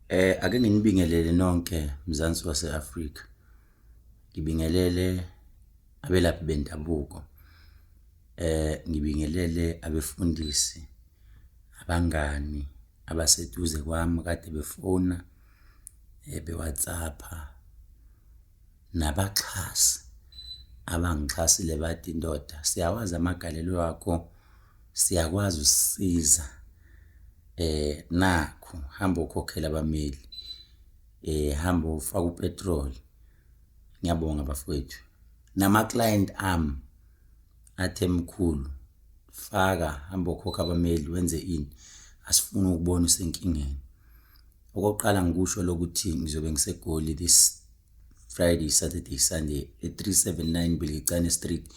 Ake nginibingelele nonke Mzansi wase-Afrika. Ngibingelele abelaphi bendabuko. Ngibingelele abefundisi, abangani abaseduze kwami kade befona, be-WhatsApp, nabaxhasi abangixhasile bathi ndoda siyawazi amagalelo akho, siyakwazi usisiza. Nakho hamba ukhokhela abameli, hamba ufaka upetrol. Ngiyabonga bafowethu. Nama-client ami athe mkhulu, faka hamba ukhokha abameli wenze ini, asifuni ukubona usenkingeni. Okokuqala ngikusho lokuthi ngizobe ngiseGoli this Friday, Saturday, Sunday e379 Bilikicane Street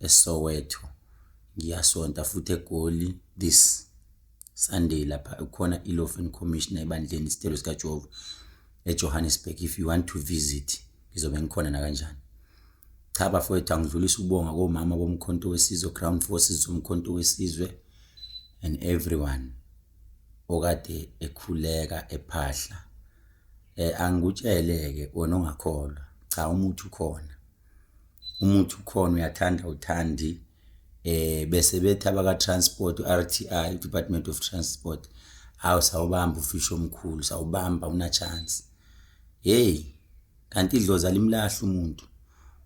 eSoweto. Ngiyasonta futhi eGoli this Sunday lapha ukhona i-Law Commissioner ebandleni isitelo sikaJehova eJohannesburg. If you want to visit ngizobe ngikhona na kanjani. Cha bafowethu, angidlulisa ukubonga komama bomkhonto wesizwe, Ground Forces umkhonto wesizwe, and everyone okade ekhuleka ephahla. Angikutsheleke wona ongakholwa, cha umuthi ukhona. Umuthi ukhona, uyathanda uthandi. Bese bethi abaka transport RTI, Department of Transport, hawu sawubamba ufisho omkhulu, sawubamba una chance. Hey, kanti idlozi alimlahla umuntu.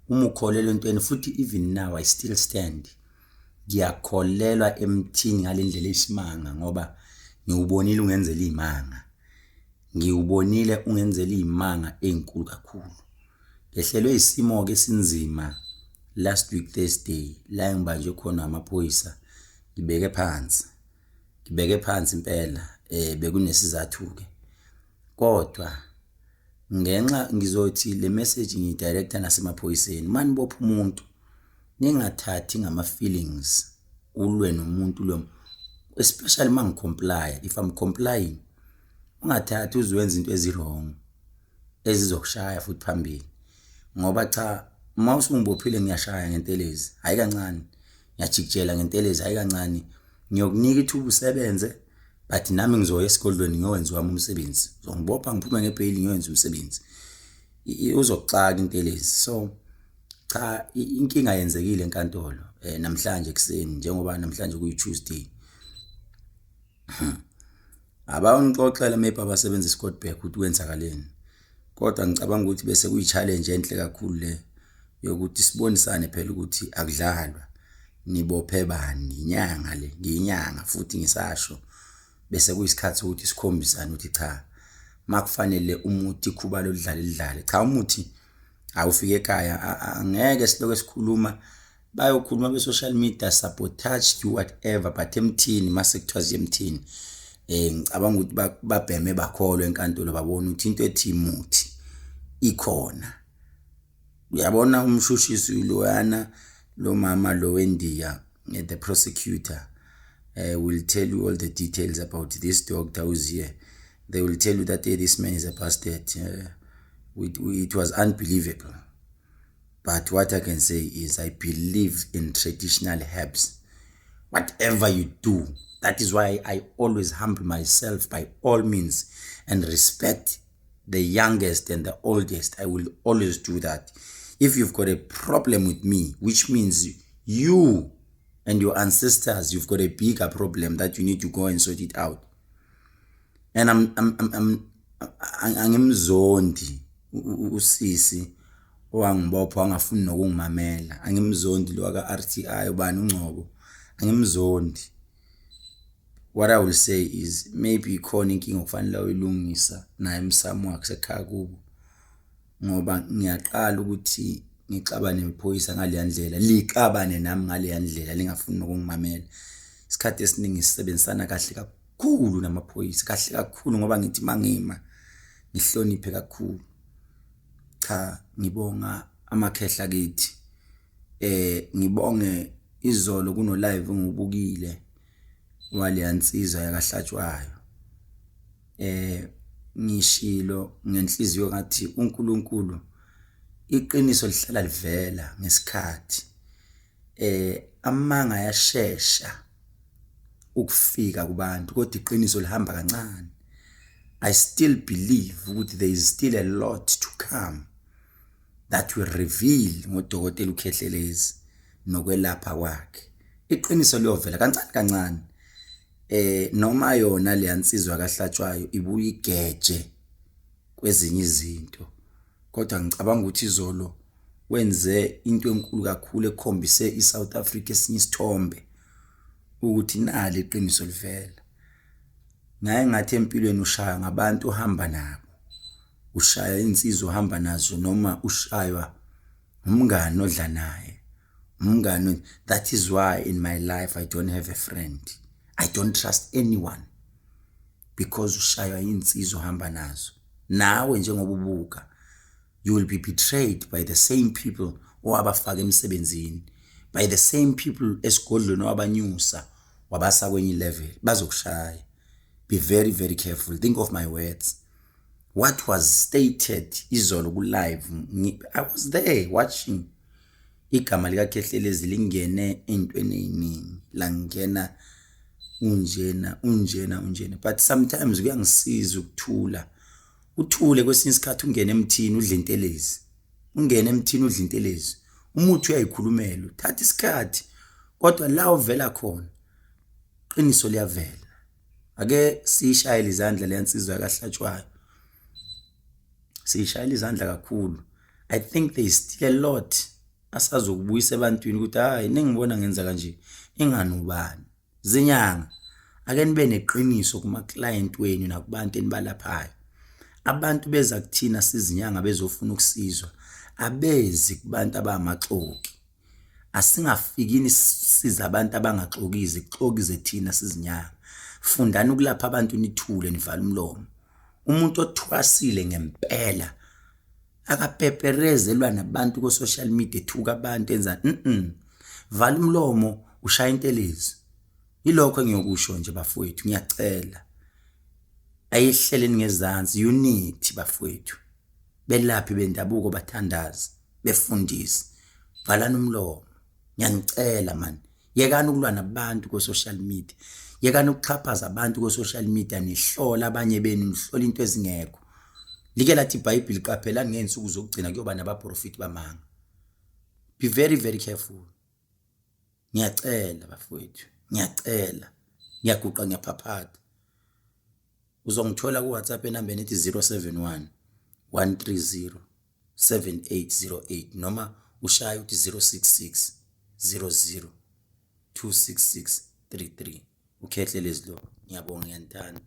Uma ukholelwa entweni futhi even now I still stand. Ngiyakholelwa emthini ngalendlela esimanga ngoba ngiubonile ungenzela imanga. Ngiubonile ungenzela imanga ezinkulu kakhulu. Ngehlelwe isimo ke sinzima last week Thursday la ngibanjwe khona amaphoyisa. Ngibeke phansi impela, bekunesizathu ke. Kodwa ngenxa ngizothi le message ngiyidirector nasemaphoyiseni, manibopha umuntu ningathathi ngama feelings ulwe nomuntu lo, especially mangicomply. If I'm complying, ungathathi uziwenza into ezirong ezizokushaya futhi phambili, ngoba cha mawusungibophile ngiyashaya ngentelezi hayi kancane, ngiyajikijela ngentelezi hayi kancane. Ngiyokunika ithuba usebenze but nami ngizoya esigodlweni ngiyowenza wami umsebenzi. Ngizongibopha ngiphume ngebhayili ngiyowenza umsebenzi. Uzokuxaka intelezi. So cha inkinga yenzekile enkantolo namhlanje ekseni, njengoba namhlanje kuyi-Tuesday. Abangixoxela maybe abasebenza eScottsburg ukuthi kwenzakaleni. Kodwa ngicabanga ukuthi bese kuyi-challenge enhle kakhulu le yokuthi sibonisane phela ukuthi akudlalwa. Nibophe bani inyanga le, ngiyinyanga futhi ngisasho. Bese kuyisikhathi ukuthi sikhombisane ukuthi cha makufanele umuthi khubalo lidlale. Cha umuthi awufike ekhaya, angeke siloke sikhuluma, bayokhuluma be-social media, sabotage, do whatever, but emthini mase kuthiwa emthini. Ngicabanga ukuthi babheme bakholwe enkantolo babona ukuthi into ethi muthi ikhona. Uyabona umshushisi loyana lo mama lo weNdiya, the prosecutor will tell you all the details about this doctor who's here. They will tell you that hey, this man is a bastard. It was unbelievable. But what I can say is I believe in traditional herbs. Whatever you do, that is why I always humble myself by all means and respect the youngest and the oldest. I will always do that. If you've got a problem with me, which means you and your ancestors, you've got a bigger problem that you need to go and sort it out. And angimzondi usisi owangibopha wangafuni nokungimamela. Angimzondi lo aka RTI ubani uNgcobo. Angimzondi. What I will say is maybe ikhona inkinga okufanele uyilungisa naye emsamo wakhe sekhaya kubo, ngoba ngiyaqala ukuthi ngixabane nephoyisa ngale ndlela, liqabane nami ngale ndlela, lingafuni nokungimamela. Isikhathi esiningi sisebenzisana kahle kakhulu namaphoyisa, kahle kakhulu, ngoba ngithi mangima ngihloniphe kakhulu. Cha ngibonga amakhehla kithi. Ngibonge izolo kuno live ngubukile wale yansizwa yakahlatshwayo. Ngishilo ngenhliziyo ngathi uNkulunkulu iqiniso lihlala livela ngesikhathi. Amanga ayashesha ukufika kubantu kodwa iqiniso lihamba kancane. I still believe ukuthi there is still a lot to come that will reveal ngodokotela uKhehlelezi nokwelapha kwakhe. Iqiniso liyovela kancane kancane. Noma yona le yansizwa kahlatshwayo ibuye igeje kwezinye izinto, kodwa ngicabanga ukuthi izolo wenze into enkulu kakhulu ekhombise iSouth Africa esinye isithombe ukuthi nali iqiniso livela. Naye ngathi empilweni ushaya ngabantu ohamba nabo, ushaya insizwa ohamba nazo, noma ushaywa umngane odla naye, umngane. That is why in my life I don't have a friend. I don't trust anyone, because ushaywa insizwa ohamba nazo. Nawe njengoba ubuka, you will be betrayed by the same people owabafaka emsebenzini, by the same people esigodlweni owabanyusa wabasa kwenye level, bazokushaya. Be very, very careful. Think of my words. What was stated izolo ku live, I was there watching. Igama lika Khehlelezi lingene entweni eziningi, langena unjena, but sometimes kuyangisiza ukuthula. Uthule kwesinye isikhathi, ungene emthini udle intelezi, umuthi uyayikhulumela, uthatha isikhathi, kodwa la uvela khona iqiniso liyavela. Ake siyishayele izandla leyansizwa kahlatshwayo, siyishayele izandla kakhulu. I think there is still a lot asazokubuyisa ebantwini ukuthi hayi ningibona ngenza kanje ingani ubani zinyanga. Ake nibe neqiniso kuma client wenu nakubantu enibalaphayo. Abantu beza kuthina sizinyanga bezofuna ukusizwa, abezi kubantu abamaxoki. Asingafikini siza abantu abangaxokizi, kuxokize thina sizinyanga. Fundani ukulapha abantu nithule nivala umlomo. Umuntu othwasile ngempela akapeperezelwa nabantu ku social media ethuka abantu enza vala umlomo ushaya intelezi. Yilokho engiyokusho nje bafowethu, ngiyacela ayihleleni ngezansi, unity bafowethu, belaphi bendabuko bathandazi, befundisi, valani umlomo. Ngiyanicela man, yekani ukulwa nabantu ku social media, yekani ukuxhaphaza abantu ku social media, nihlola abanye benu, nihlola into ezingekho. Like lathi iBhayibheli qaphelani ngensuku zokugcina kuyoba nabaprofiti bamanga. Be very, very careful. Ngiyacela bafowethu, ngiyacela, ngiyaguqa ngiyaphaphata. Uzongithola ku WhatsApp enambeni ethi 071 130 7808 noma ushaya uthi 066 00 26633. uKhehlelezi lo. Ngiyabonga, ngiyanithanda.